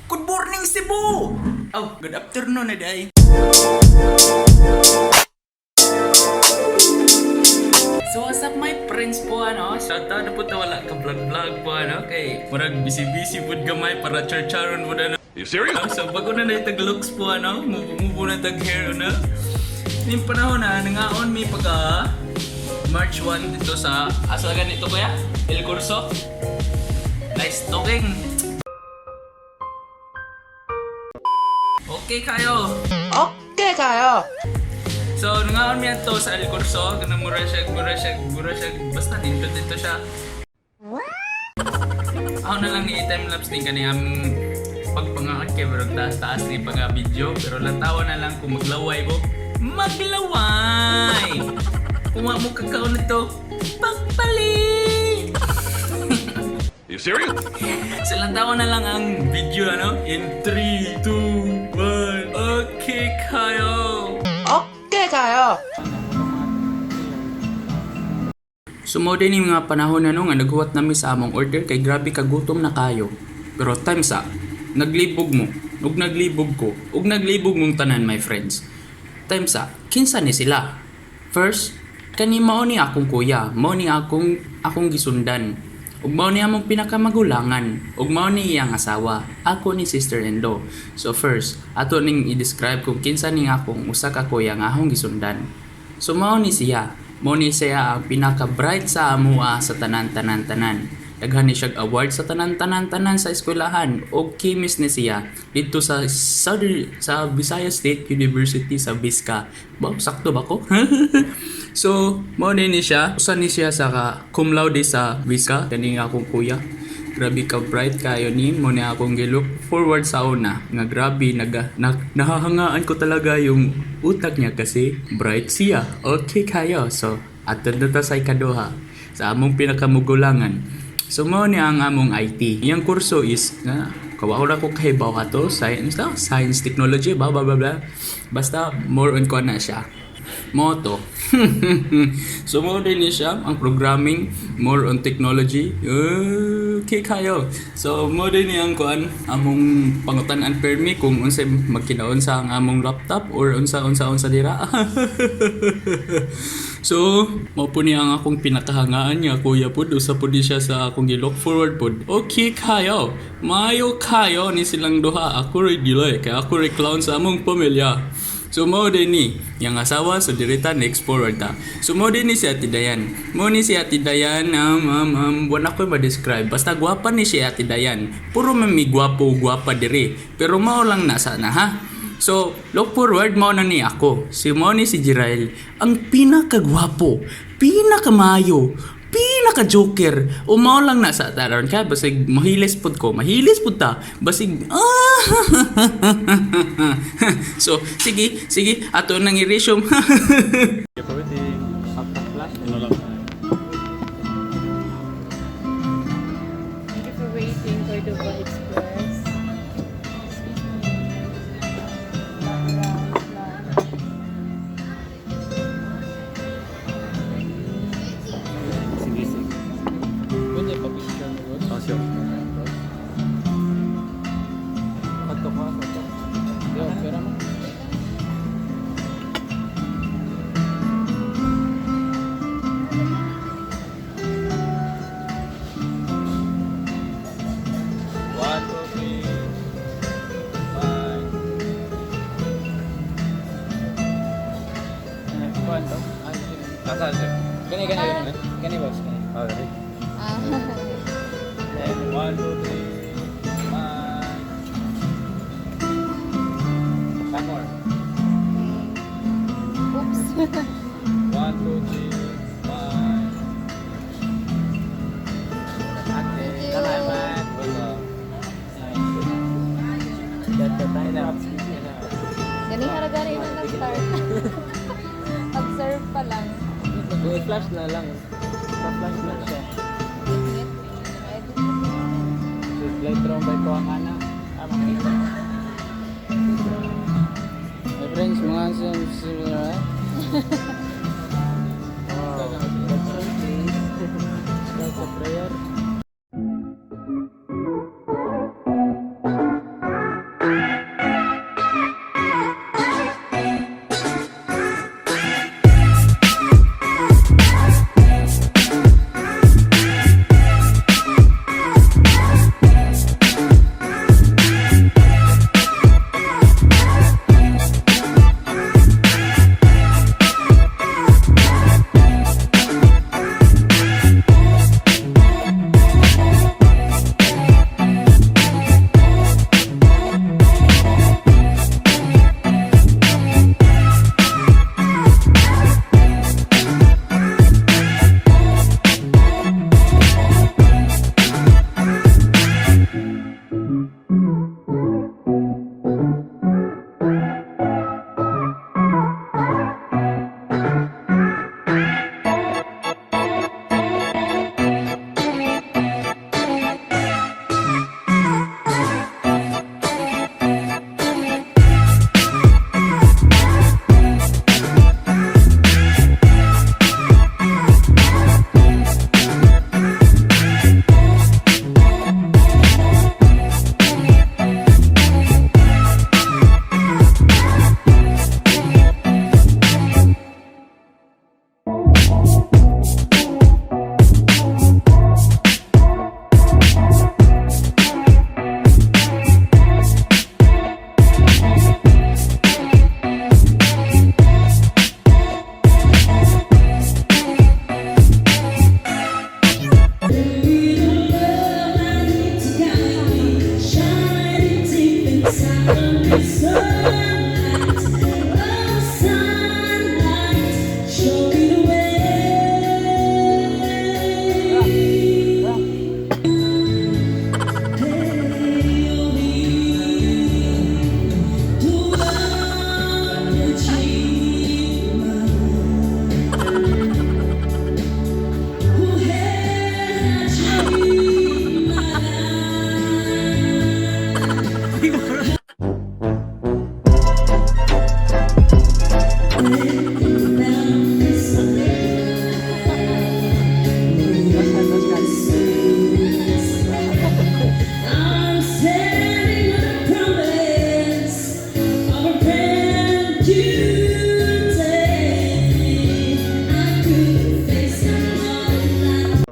Good morning, Cebu! Oh, good afternoon, Eday. So, what's up, my friends po, ano? Shoutout na po ta, wala ka vlog-vlog po, ano? Kay, murag busy-busy po gamay para char-charon po, ano? You serious? So, bago na tag-looks po, ano? Mubo na tag-hair, ano? Yung panahon na, Ngaon may pagka March 1 dito sa, asa ganito kuya? El Curso? Nice talking! Okay kayo! Okay kayo! So, nangaon miyan to sa El Curso, ganun mura siya, basta nindot dito siya. Ako na lang ni time-lapse din kaniyang pagpangakat kay pero taas ni pang video, pero lantawa na lang kung maglaway mo. Maglaway! Kung mo kakaon nito, pagpalit! You serious? So, lantawa na lang ang video, ano? In 3, 2, 1, okay kayo! Okay kayo! Sumodin yung mga panahon na nga naghuwat namin sa among order kay grabe kagutom na kayo. Pero times naglibog mo, ug naglibog ko, ug naglibog mong tanan my friends. Times kinsa ni sila? First, kani mao ni akong kuya, mao ni akong gisundan. Ug mao ni among pinakamagulangan, ug mao ni iyang asawa, ako ni sister-in-law. So first, ato ning i-describe kung kinsa ning akong usa ka kuya nga akong gisundan. So mao ni siya ang pinaka-bright sa amua sa tanan-tanan-tanan. Daghan ni siya award sa tanan-tanan-tanan sa eskwelahan o kimis ni siya dito sa Visayas State University sa Bisca. Ba, sakto ba ko? So, mo ni siya. Usa ni siya sa cum laude sa Bisca. Kani nga akong kuya. Grabe ka bright kayo ni mo na akong gilook forward sa una. Nga grabe nahahangaan ko talaga yung utak niya kasi bright siya. Okay kayo. So, atod na ta sa ikaduha sa among pinakamugulangan. So mo ni ang among IT. Iyang kurso is kawaw ko kahibaw ato science technology blah blah blah. Basta more on ko na siya. Moto. So mo din siya ang programming, more on technology. Okay kayo. So mo din ang kuan among pangutan-an permi kung unsay magkinaon sa ang among laptop or unsa dira. So, mao po niya ang akong pinakahangaan niya, kuya pud, usa pud siya sa akong gi-look forward pud. Okay kayo, mayo kayo ni silang duha, ako ray delay, kaya ako ray clown sa among pamilya. So, mao din ni, yang asawa, so dirita next forward ta. So, mao din ni si Ate Dayan. Mao ni si Ate Dayan, wala ko ma-describe, basta gwapa ni si Ate Dayan. Puro may gwapa diri, pero mao lang na sana ha. So, look forward mo na ni ako. Si Moni si Jirael, ang pinakagwapo, pinakamayo, pinaka-joker. Umaw lang na sa taron ka. Basig mahilis pud ta. Basig, So, sige, ato nang i-resume. Thank you for waiting for the Express. Gani boss. Oh, gani. Then 1, 2, 3. One more. Oops. 1, 2, 3. Salamat. Ganing haragari na nag-start. Observe pa lang. I-flash na lang. Pa-flash na siya. Light room by ko ang ana. My friends, mga similar. Wow. That's a prayer. I'm standing on a promise of a friend you take. I could face another life.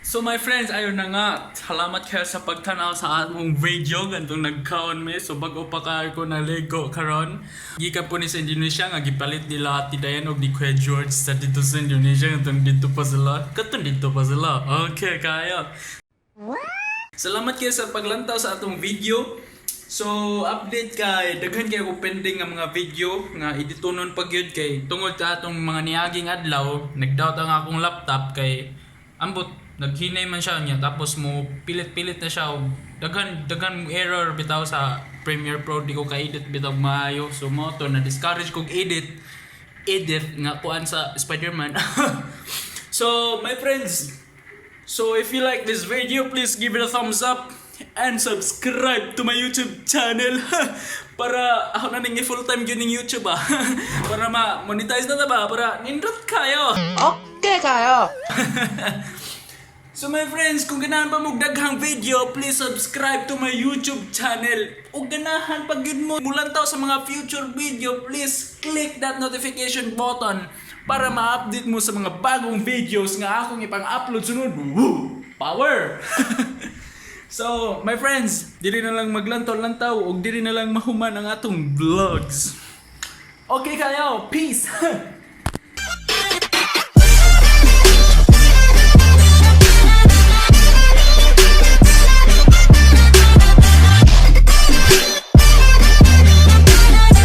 So my friends, ayun na nga. Salamat kayo sa pagtanaw sa among video. Gantong nagkaon mi. So bago pa kayo ko na Lego karon. Gikan po ni sa Indonesia nga gipalit nila Ati Dayan og ni Kuya George sa dito sa Indonesia. Gantong dito pa sila. Katong dito pa sila. Okay kayo. Salamat kayo sa paglantaw sa atong video. So update kay daghan kayo ko pending nga mga video nga editonon pag yun kay tungod sa atong mga niaging adlaw. Nagdoubt ang akong laptop kay ambot naghinay man siya niya tapos mo pilit-pilit na siya og daghan error bitaw sa Premiere Pro di ko ka-edit bitaw maayo. So mo to na discourage kog edit nga kuan sa Spider-Man. So my friends, so if you like this video, please give it a thumbs up and subscribe to my YouTube channel. Para ako na nang full-time yun ng YouTube para ma-monetize na ba? Para nindot kayo. Okay kayo. So my friends, kung ganahan pa mo daghang video, please subscribe to my YouTube channel. O ganahan pag yun mo mulantaw sa mga future video, please click that notification button para ma-update mo sa mga bagong videos nga akong ipang-upload sunod. Woo! Power! So, my friends, diri na lang maglantaw-lantaw o diri na lang mahuman ang atong vlogs. Okay kayo, peace!